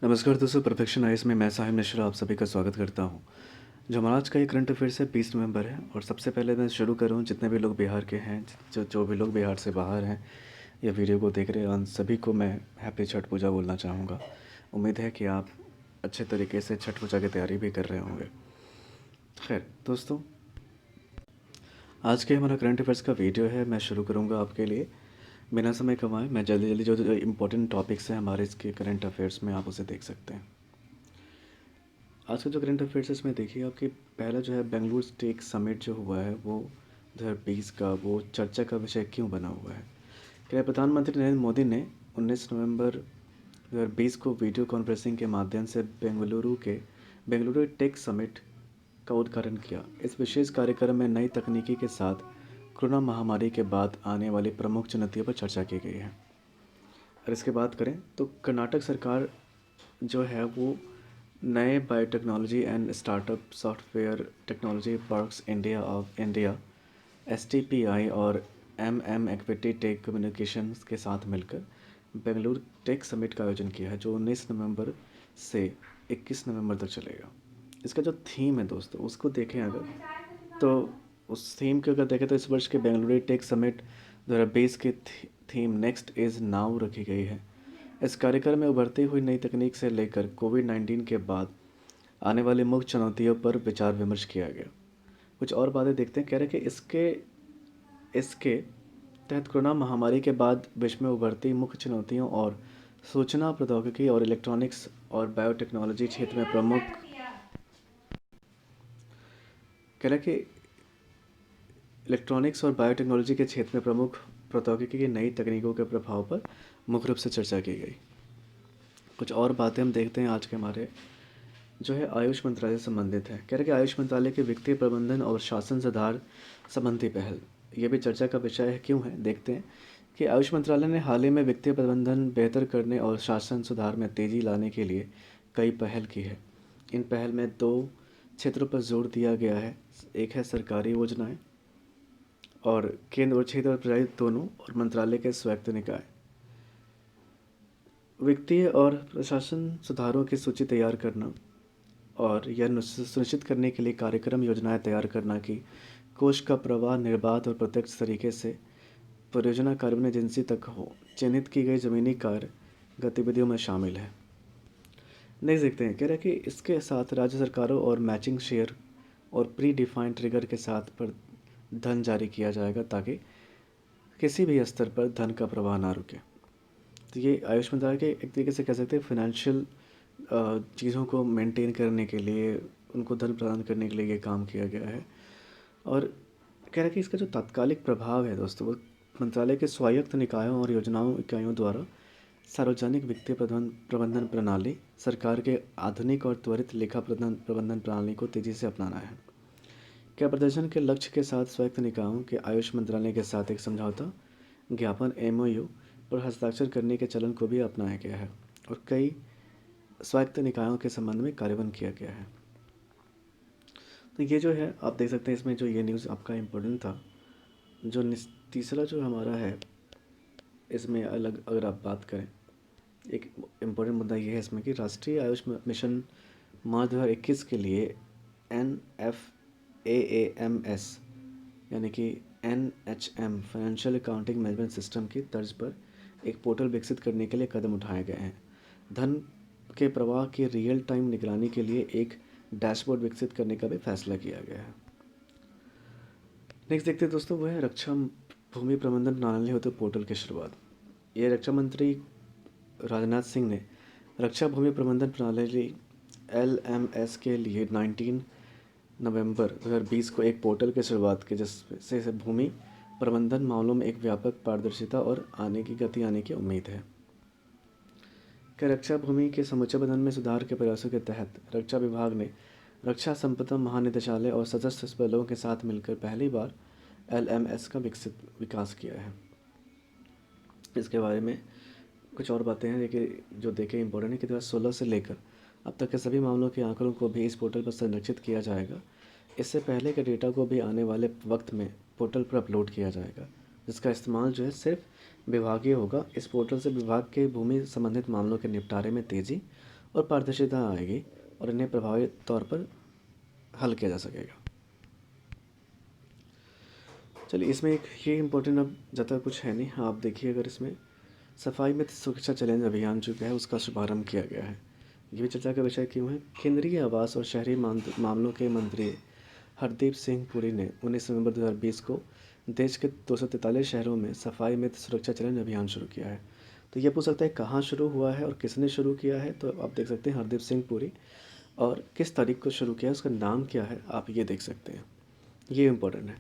नमस्कार दोस्तों, perfection ice में मैं साहिब मिश्रा आप सभी का स्वागत करता हूं। जो हमारा आज का ये करंट अफेयर्स है 20 नवंबर है। और सबसे पहले मैं शुरू करूं, जितने भी लोग बिहार के हैं, जो भी लोग बिहार से बाहर हैं या वीडियो को देख रहे हैं, उन सभी को मैं हैप्पी छठ पूजा बोलना चाहूँगा। उम्मीद है कि आप अच्छे तरीके से छठ पूजा की तैयारी भी कर रहे होंगे। खैर दोस्तों, आज के हमारा करंट अफेयर्स का वीडियो है, मैं शुरू करूँगा आपके लिए बिना समय गंवाए। मैं जल्दी जल्दी जो इम्पोर्टेंट टॉपिक्स हैं हमारे इसके करंट अफेयर्स में, आप उसे देख सकते हैं। आज का जो करंट अफेयर्स है इसमें देखिए आपकी पहला जो है बेंगलुरु टेक समिट जो हुआ है वो 2020 का, वो चर्चा का विषय क्यों बना हुआ है। क्या प्रधानमंत्री नरेंद्र मोदी ने 19 नवंबर 2020 को वीडियो कॉन्फ्रेंसिंग के माध्यम से बेंगलुरु टेक समिट का उद्घाटन किया। इस विशेष कार्यक्रम में नई तकनीकी के साथ कोरोना महामारी के बाद आने वाली प्रमुख चुनौतियों पर चर्चा की गई है। और इसके बात करें तो कर्नाटक सरकार जो है वो नए biotechnology and startup software technology parks India STPI और इक्विटी टेक कम्युनिकेशंस के साथ मिलकर बेंगलुरु टेक समिट का आयोजन किया है, जो 19 नवंबर से 21 नवंबर तक चलेगा। इसका जो थीम है दोस्तों, उसको देखें अगर, तो उस थीम को अगर देखें तो इस वर्ष के बेंगलुरु टेक समिट 2020 की थीम नेक्स्ट इज़ नाउ रखी गई है। इस कार्यक्रम में उभरती हुई नई तकनीक से लेकर कोविड-19 के बाद आने वाली मुख्य चुनौतियों पर विचार विमर्श किया गया। कुछ और बातें देखते हैं। कह रहे कि इसके तहत कोरोना महामारी के बाद विश्व में उभरती मुख्य चुनौतियों और सूचना प्रौद्योगिकी और इलेक्ट्रॉनिक्स और बायोटेक्नोलॉजी क्षेत्र में प्रमुख कह रहे कि इलेक्ट्रॉनिक्स और बायोटेक्नोलॉजी के क्षेत्र में प्रमुख प्रौद्योगिकी की नई तकनीकों के प्रभाव पर मुख्य रूप से चर्चा की गई। कुछ और बातें हम देखते हैं आज के हमारे जो है आयुष मंत्रालय से संबंधित है। कह रहे कि आयुष मंत्रालय के वित्तीय प्रबंधन और शासन सुधार संबंधी पहल, ये भी चर्चा का विषय है। क्यों है, देखते हैं कि आयुष मंत्रालय ने हाल ही में वित्तीय प्रबंधन बेहतर करने और शासन सुधार में तेज़ी लाने के लिए कई पहल की है। इन पहल में 2 क्षेत्रों पर जोर दिया गया है। एक है सरकारी योजनाएं और केंद्र और क्षेत्र और प्रायोजित दोनों, और मंत्रालय के स्वायत्त निकाय। वित्तीय और प्रशासन सुधारों की सूची तैयार करना और यह सुनिश्चित करने के लिए कार्यक्रम योजनाएं तैयार करना कि कोष का प्रवाह निर्बाध और प्रत्यक्ष तरीके से परियोजना कार्यान्वयन एजेंसी तक हो, चिन्हित की गई ज़मीनी कार्य गतिविधियों में शामिल है। नहीं देखते हैं, कह रहे कि इसके साथ राज्य सरकारों और मैचिंग शेयर और प्री डिफाइंड ट्रिगर के साथ पर धन जारी किया जाएगा ताकि किसी भी स्तर पर धन का प्रवाह ना रुके। तो ये आयुष मंत्रालय के एक तरीके से कह सकते हैं फाइनेंशियल चीज़ों को मेंटेन करने के लिए, उनको धन प्रदान करने के लिए ये काम किया गया है। और कह रहा है कि इसका जो तात्कालिक प्रभाव है दोस्तों, वो मंत्रालय के स्वायत्त निकायों और योजनाओं इकाइयों द्वारा सार्वजनिक वित्तीय प्रबंधन प्रणाली, सरकार के आधुनिक और त्वरित लेखा प्रबंधन प्रणाली को तेज़ी से अपनाना है। क्या प्रदर्शन के लक्ष्य के साथ स्वायत्त निकायों के आयुष मंत्रालय के साथ एक समझौता ज्ञापन MOU पर हस्ताक्षर करने के चलन को भी अपनाया गया है और कई स्वायत्त निकायों के संबंध में कार्यान्वयन किया गया है। तो ये जो है आप देख सकते हैं, इसमें जो ये न्यूज़ आपका इम्पोर्टेंट था। जो तीसरा जो हमारा है इसमें अलग अगर आप बात करें, एक इम्पोर्टेंट मुद्दा ये है इसमें कि राष्ट्रीय आयुष मिशन मार्च 2021 के लिए NFAAMS यानी कि NHM financial accounting management system की तर्ज पर एक पोर्टल विकसित करने के लिए कदम उठाए गए हैं। धन के प्रवाह की रियल टाइम निगरानी के लिए एक डैशबोर्ड विकसित करने का भी फैसला किया गया है। नेक्स्ट देखते हैं दोस्तों, वो है रक्षा भूमि प्रबंधन प्रणाली होते पोर्टल की शुरुआत। ये रक्षा मंत्री राजनाथ सिंह ने रक्षा भूमि प्रबंधन प्रणाली LMS के लिए 19 नवंबर 2020 को एक पोर्टल की शुरुआत की, जिससे भूमि प्रबंधन मामलों में एक व्यापक पारदर्शिता और गति आने की उम्मीद है। कि रक्षा भूमि के समूचे प्रबंधन में सुधार के प्रयासों के तहत रक्षा विभाग ने रक्षा संपदा महानिदेशालय और सशस्त्र बलों के साथ मिलकर पहली बार LMS का विकास किया है। इसके बारे में कुछ और बातें हैं देखिए, जो देखें इम्पोर्टेंट है कि 2016 से लेकर अब तक के सभी मामलों के आंकड़ों को भी इस पोर्टल पर संरक्षित किया जाएगा। इससे पहले के डेटा को भी आने वाले वक्त में पोर्टल पर अपलोड किया जाएगा, जिसका इस्तेमाल जो है सिर्फ विभागीय होगा। इस पोर्टल से विभाग के भूमि संबंधित मामलों के निपटारे में तेज़ी और पारदर्शिता आएगी और इन्हें प्रभावी तौर पर हल किया जा सकेगा। चलिए, इसमें एक ये इम्पोर्टेंट, अब ज़्यादा कुछ है नहीं, आप देखिए, अगर इसमें सफाई में सुरक्षा चैलेंज अभियान जो है उसका शुभारंभ किया गया है। ये भी चर्चा का विषय क्यों है? केंद्रीय आवास और शहरी मामलों के मंत्री हरदीप सिंह पुरी ने 19 नवंबर 2020 को देश के 243 शहरों में सफाई में सुरक्षा चैलेंज अभियान शुरू किया है। तो ये पूछ सकता है कहाँ शुरू हुआ है और किसने शुरू किया है। तो आप देख सकते हैं हरदीप सिंह पुरी, और किस तारीख को शुरू किया है, उसका नाम क्या है, आप ये देख सकते हैं। ये इम्पोर्टेंट है।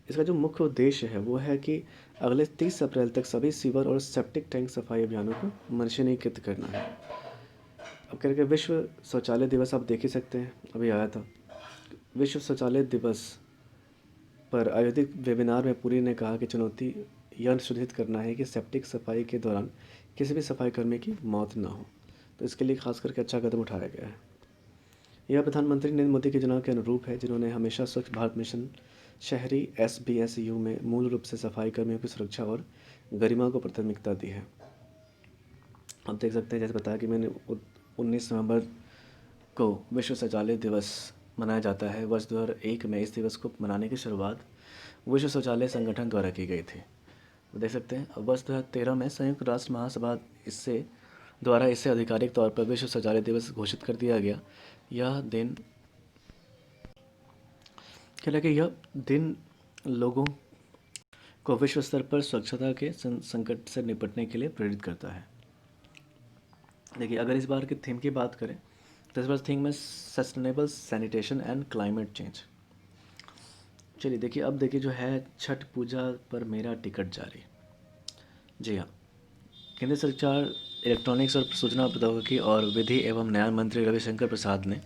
इसका जो मुख्य उद्देश्य है वो है कि अगले 30 अप्रैल तक सभी सीवर और सेप्टिक टैंक सफाई अभियानों को मशीनीकृत करना है। अब कह रहे कि विश्व शौचालय दिवस आप देख ही सकते हैं, अभी आया था। विश्व शौचालय दिवस पर आयोजित वेबिनार में पुरी ने कहा कि चुनौती यह सुनिश्चित करना है कि सेप्टिक सफाई के दौरान किसी भी सफाई कर्मी की मौत ना हो। तो इसके लिए खास करके अच्छा कदम उठाया गया है। यह प्रधानमंत्री नरेंद्र मोदी की योजना के अनुरूप है, जिन्होंने हमेशा स्वच्छ भारत मिशन शहरी SBSU में मूल रूप से सफाई कर्मियों की सुरक्षा और गरिमा को प्राथमिकता दी है। आप देख सकते हैं, जैसे बताया कि मैंने 19 नवंबर को विश्व शौचालय दिवस मनाया जाता है। वर्ष 2001 में इस दिवस को मनाने की शुरुआत विश्व शौचालय संगठन द्वारा की गई थी। देख सकते हैं, वर्ष 2013 में संयुक्त राष्ट्र महासभा द्वारा इसे आधिकारिक तौर पर विश्व शौचालय दिवस घोषित कर दिया गया। यह दिन लोगों को विश्व स्तर पर स्वच्छता के संकट से निपटने के लिए प्रेरित करता है। देखिए, अगर इस बार की थीम की बात करें तो इस बार थीम में sustainable sanitation and climate change. चलिए देखिए, अब देखिए जो है छठ पूजा पर मेरा टिकट जारी। जी हाँ, केंद्र सरकार इलेक्ट्रॉनिक्स और सूचना प्रौद्योगिकी और विधि एवं न्याय मंत्री रविशंकर प्रसाद ने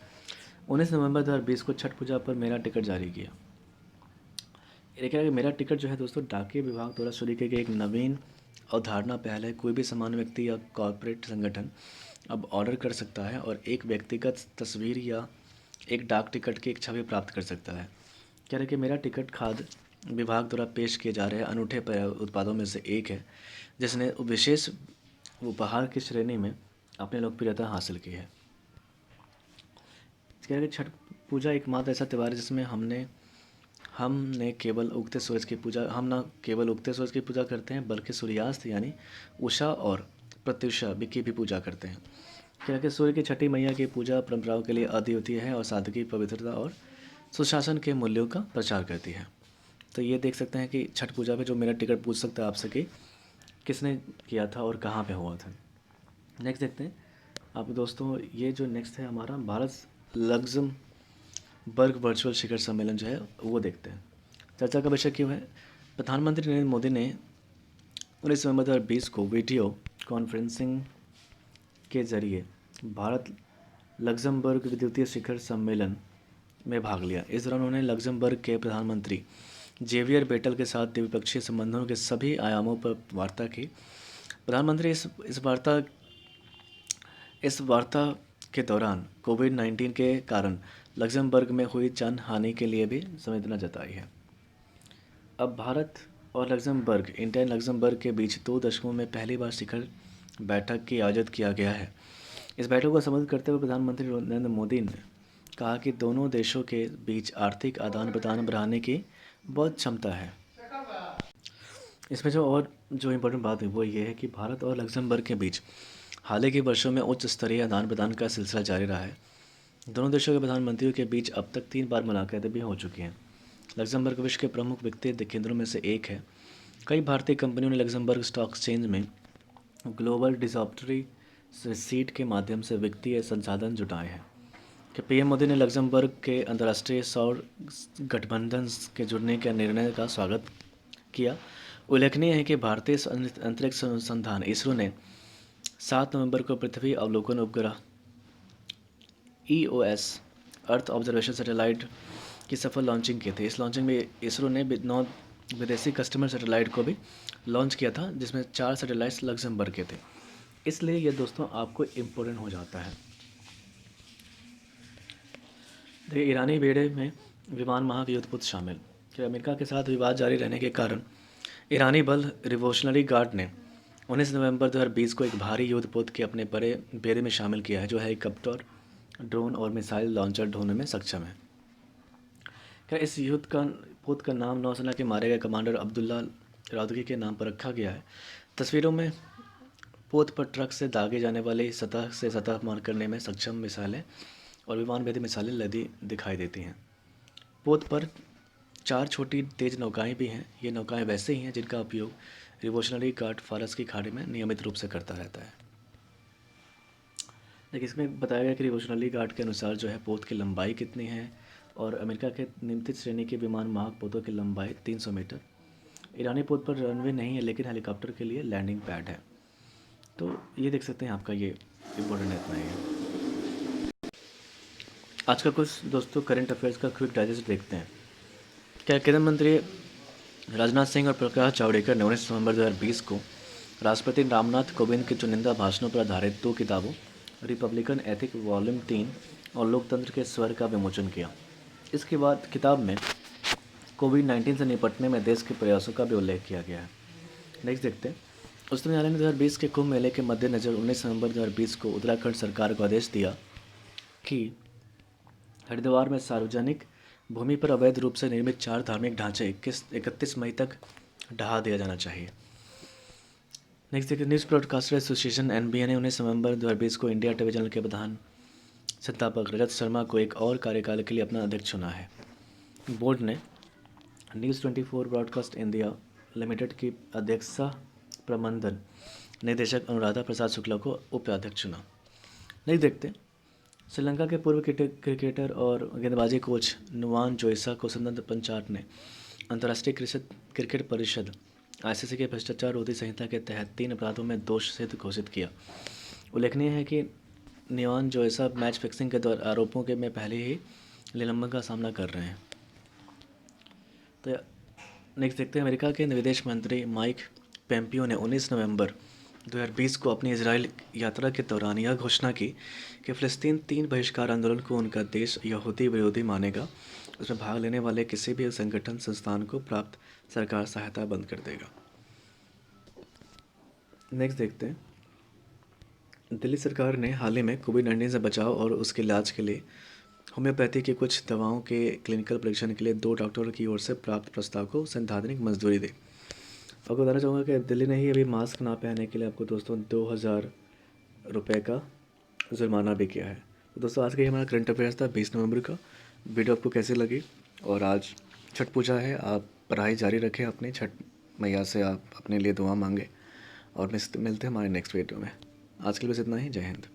19 नवंबर 2020 को छठ पूजा पर मेरा टिकट जारी किया। देखिए कि मेरा टिकट जो है दोस्तों, डाकिया विभाग द्वारा शुरू की गई एक नवीन अवधारणा पहल है। कोई भी सामान्य व्यक्ति या कॉर्पोरेट संगठन अब ऑर्डर कर सकता है और एक व्यक्तिगत तस्वीर या एक डाक टिकट की एक छवि प्राप्त कर सकता है। कह रहे कि मेरा टिकट खाद्य विभाग द्वारा पेश किए जा रहे अनूठे उत्पादों में से एक है, जिसने विशेष उपहार की श्रेणी में अपनी लोकप्रियता हासिल की है। कह रहे कि छठ पूजा एकमात्र ऐसा त्यौहार है जिसमें हमने केवल उगते सूरज की पूजा हम ना केवल उगते सूरज की पूजा करते हैं, बल्कि सूर्यास्त यानी उषा और प्रत्युषा की भी पूजा करते हैं। क्या कि सूर्य की छठी मैया की पूजा परंपराओं के लिए अद्वितीय है और सादगी, पवित्रता और सुशासन के मूल्यों का प्रचार करती है। तो ये देख सकते हैं कि छठ पूजा पे जो मेरा टिकट पूछ सकता है आपसे कि किसने किया था और कहाँ पे हुआ था। नेक्स्ट देखते हैं आप दोस्तों, ये जो नेक्स्ट है हमारा भारत लग्जमबर्ग वर्चुअल शिखर सम्मेलन जो है वो देखते हैं। चर्चा का विषय क्यों है? प्रधानमंत्री नरेंद्र मोदी ने 19 नवंबर 2020 को वीडियो कॉन्फ्रेंसिंग के जरिए भारत लग्जमबर्ग द्वितीय शिखर सम्मेलन में भाग लिया। इस दौरान उन्होंने लग्जमबर्ग के प्रधानमंत्री जेवियर बेटल के साथ द्विपक्षीय संबंधों के सभी आयामों पर वार्ता की। प्रधानमंत्री इस वार्ता के दौरान कोविड-19 के कारण लग्जमबर्ग में हुई जान हानि के लिए भी संवेदना जताई है। अब भारत और लग्जमबर्ग, इंडिया लग्जमबर्ग के बीच 2 दशकों में पहली बार शिखर बैठक की आयोजित किया गया है। इस बैठक को संबोधित करते हुए प्रधानमंत्री नरेंद्र मोदी ने कहा कि दोनों देशों के बीच आर्थिक आदान प्रदान बढ़ाने की बहुत क्षमता है। इसमें जो इम्पोर्टेंट बात है वो ये है कि भारत और लग्जमबर्ग के बीच हाल ही के वर्षों में उच्च स्तरीय आदान प्रदान का सिलसिला जारी रहा है। दोनों देशों के प्रधानमंत्रियों के बीच अब तक 3 बार मुलाकातें भी हो चुकी हैं। लग्जमबर्ग विश्व के प्रमुख वित्तीय केंद्रों में से एक है। कई भारतीय कंपनियों ने लग्जमबर्ग स्टॉक एक्सचेंज में ग्लोबल डिपॉजिटरी सीट के माध्यम से वित्तीय संसाधन जुटाए हैं। कि पीएम मोदी ने लग्जमबर्ग के अंतर्राष्ट्रीय सौर गठबंधन के जुड़ने के निर्णय का स्वागत किया। उल्लेखनीय है कि भारतीय अंतरिक्ष अनुसंधान इसरो ने 7 नवंबर को पृथ्वी अवलोकन उपग्रह EOS अर्थ ऑब्जर्वेशन सैटेलाइट की सफल लॉन्चिंग की थी। इस लॉन्चिंग में इसरो ने 9 विदेशी कस्टमर सैटेलाइट को भी लॉन्च किया था, जिसमें 4 सैटेलाइट्स लग्जमबर्ग के थे। इसलिए ये दोस्तों आपको इम्पोर्टेंट हो जाता है। देखिए, ईरानी बेड़े में विमान वाहक युद्धपोत शामिल। कि अमेरिका के साथ विवाद जारी रहने के कारण ईरानी बल रिवोल्यूशनरी गार्ड ने 19 नवंबर 2020 को एक भारी युद्धपोत के अपने बड़े बेड़े में शामिल किया है, जो हेलीकॉप्टर, ड्रोन और मिसाइल लॉन्चर ढोने में सक्षम है। क्या इस युद्ध का पोत का नाम नौसेना के मारे गए कमांडर अब्दुल्ला राउदगी के नाम पर रखा गया है। तस्वीरों में पोत पर ट्रक से दागे जाने वाली सतह से सतह मार करने में सक्षम मिसाइलें और विमान भेदी मिसाइलें लदी दिखाई देती हैं। पोत पर 4 छोटी तेज नौकाएं भी हैं। ये नौकाएं वैसे ही हैं जिनका उपयोग रिवोल्यूशनरी गार्ड फारस की खाड़ी में नियमित रूप से करता रहता है। देखिए, इसमें बताया गया कि रिवोल्यूशनरी गार्ड के अनुसार जो है पोत की लंबाई कितनी है, और अमेरिका के निम्नलिखित श्रेणी के विमान वाहक पोतों की लंबाई 300 मीटर। ईरानी पोत पर रनवे नहीं है, लेकिन हेलीकॉप्टर के लिए लैंडिंग पैड है। तो ये देख सकते हैं, आपका ये इम्पोर्टेंट इतना ही है। आज का कुछ दोस्तों करंट अफेयर्स का क्विक डाइजेस्ट देखते हैं। क्या केंद्रीय मंत्री राजनाथ सिंह और प्रकाश जावड़ेकर ने 19 नवंबर 2020 को राष्ट्रपति रामनाथ कोविंद के चुनिंदा भाषणों पर आधारित 2 किताबों रिपब्लिकन एथिक वॉल्यूम 3 और लोकतंत्र के स्वर का विमोचन किया। इसके बाद किताब में कोविड-19 से निपटने में देश के प्रयासों का भी उल्लेख किया गया है। नेक्स्ट देखते हैं। उच्चतम न्यायालय ने 2020 के कुंभ मेले के मद्देनज़र 19 नवंबर 2020 को उत्तराखंड सरकार को आदेश दिया कि हरिद्वार में सार्वजनिक भूमि पर अवैध रूप से निर्मित 4 धार्मिक ढांचे 31 मई तक ढहा दिया जाना चाहिए। नेक्स्ट देखिए। न्यूज़ ब्रॉडकास्टर एसोसिएशन (NBA) ने 19 नवंबर 2020 को इंडिया टीवी चैनल के प्रधान संस्थापक रजत शर्मा को एक और कार्यकाल के लिए अपना अध्यक्ष चुना है। बोर्ड ने न्यूज़ 24 ब्रॉडकास्ट इंडिया लिमिटेड की अध्यक्षा प्रबंधन निदेशक अनुराधा प्रसाद शुक्ला को उपाध्यक्ष चुना। नहीं देखते। श्रीलंका के पूर्व क्रिकेटर और गेंदबाजी कोच नुवान जोइसा को संबंधित पंचायत ने अंतर्राष्ट्रीय क्रिकेट परिषद (ICC) के भ्रष्टाचार रोधी संहिता के तहत 3 अपराधों में दोष सिद्ध घोषित किया। उल्लेखनीय है कि नुवान जोइसा मैच फिक्सिंग के आरोपों के में पहले ही निलंबन का सामना कर रहे हैं। तो नेक्स्ट देखते हैं। अमेरिका के विदेश मंत्री माइक पोम्पियो ने 19 नवंबर 2020 को अपनी इजराइल यात्रा के दौरान यह घोषणा की कि फ़िलिस्तीन 3 बहिष्कार आंदोलन को उनका देश यहूदी विरोधी मानेगा। उसमें भाग लेने वाले किसी भी संगठन संस्थान को प्राप्त सरकार सहायता बंद कर देगा। नेक्स्ट देखते हैं। दिल्ली सरकार ने हाल ही में कोविड-19 से बचाव और उसके इलाज के लिए होम्योपैथी की कुछ दवाओं के क्लिनिकल परीक्षण के लिए 2 डॉक्टरों की ओर से प्राप्त प्रस्ताव को सैद्धांतिक मंजूरी दी। आपको बताना चाहूँगा कि दिल्ली ने ही अभी मास्क ना पहनने के लिए आपको दोस्तों 2000 रुपये का जुर्माना भी किया है। तो दोस्तों, आज का ये हमारा करंट अफेयर्स था 20 नवंबर का। वीडियो आपको कैसी लगी? और आज छठ पूजा है, आप पढ़ाई जारी रखें अपनी, छठ मैया से आप अपने लिए दुआ मांगे, और मिलते हैं हमारे नेक्स्ट वीडियो में। आज के लिए बस इतना ही। जय हिंद।